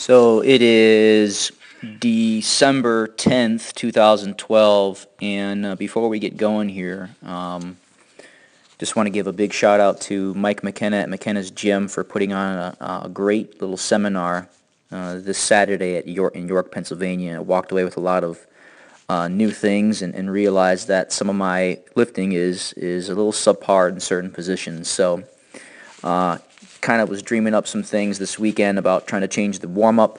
So it is December 10th, 2012, and before we get going here, just want to give a big shout out to Mike McKenna at McKenna's Gym for putting on a great little seminar this Saturday in York, Pennsylvania. I walked away with a lot of new things and realized that some of my lifting is a little subpar in certain positions. So kind of was dreaming up some things this weekend about trying to change the warm-up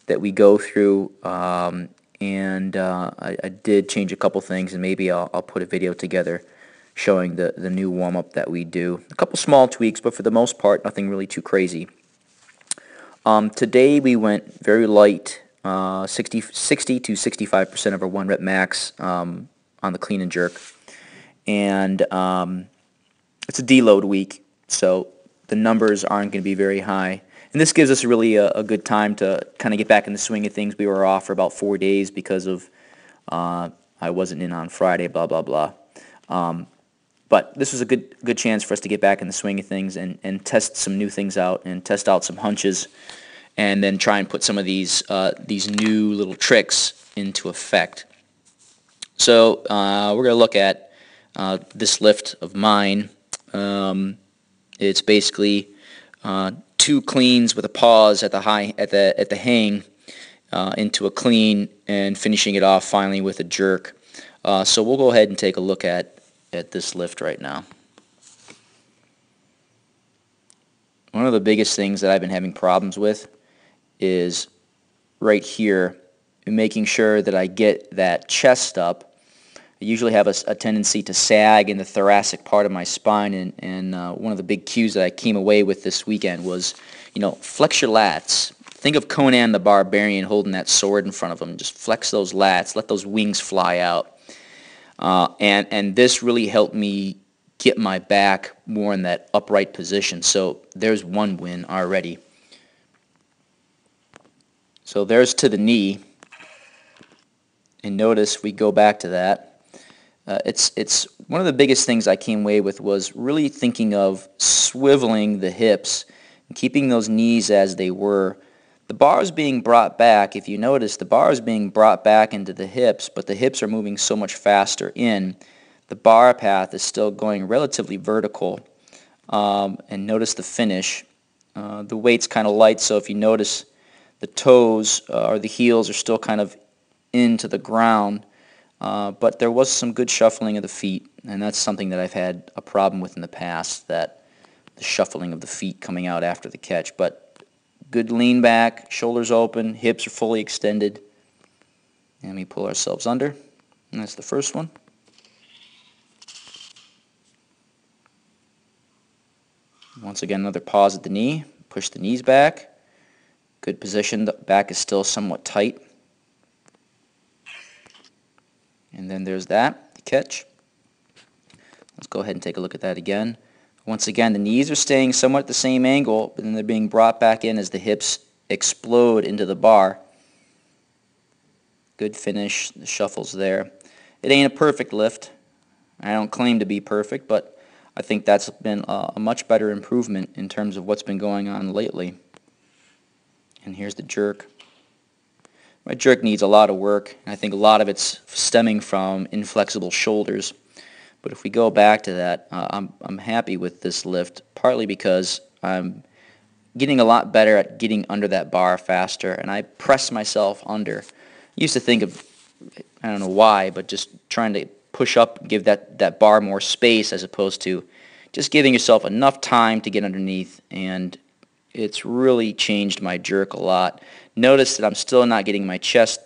that we go through, and I did change a couple things, and maybe I'll put a video together showing the new warm-up that we do. A couple small tweaks, but for the most part, nothing really too crazy. Today we went very light, 60 to 65% of our 1 rep max on the clean and jerk, and it's a deload week, so the numbers aren't going to be very high. And this gives us really a good time to kind of get back in the swing of things. We were off for about 4 days because of I wasn't in on Friday, blah, blah, blah. But this was a good chance for us to get back in the swing of things and test some new things out and test out some hunches and then try and put some of these new little tricks into effect. So we're going to look at this lift of mine. It's basically 2 cleans with a pause at the hang into a clean and finishing it off finally with a jerk. So we'll go ahead and take a look at this lift right now. One of the biggest things that I've been having problems with is right here, making sure that I get that chest up. I usually have a tendency to sag in the thoracic part of my spine, and one of the big cues that I came away with this weekend was, flex your lats. Think of Conan the Barbarian holding that sword in front of him. Just flex those lats, let those wings fly out. And this really helped me get my back more in that upright position. So there's one win already. So there's to the knee. And notice we go back to that. It's one of the biggest things I came away with was really thinking of swiveling the hips and keeping those knees as they were. The bar is being brought back. If you notice, the bar is being brought back into the hips, but the hips are moving so much faster in. The bar path is still going relatively vertical. And notice the finish. The weight's kind of light, so if you notice, the toes or the heels are still kind of into the ground. But there was some good shuffling of the feet, and that's something that I've had a problem with in the past, that the shuffling of the feet coming out after the catch. But good lean back, shoulders open, hips are fully extended. And we pull ourselves under, and that's the first one. Once again, another pause at the knee, push the knees back. Good position, the back is still somewhat tight. And then there's that, the catch. Let's go ahead and take a look at that again. Once again, the knees are staying somewhat at the same angle, but then they're being brought back in as the hips explode into the bar. Good finish, the shuffle's there. It ain't a perfect lift. I don't claim to be perfect, but I think that's been a much better improvement in terms of what's been going on lately. And here's the jerk. My jerk needs a lot of work, and I think a lot of it's stemming from inflexible shoulders. But if we go back to that, I'm happy with this lift, partly because I'm getting a lot better at getting under that bar faster, and I press myself under. I used to think of, I don't know why, but just trying to push up, give that bar more space as opposed to just giving yourself enough time to get underneath, and it's really changed my jerk a lot. Notice that I'm still not getting my chest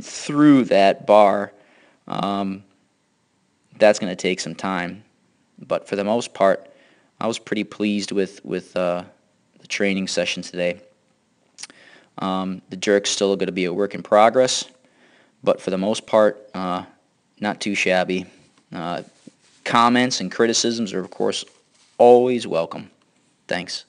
through that bar. That's going to take some time. But for the most part, I was pretty pleased with the training session today. The jerk's still going to be a work in progress, but for the most part, not too shabby. Comments and criticisms are, of course, always welcome. Thanks.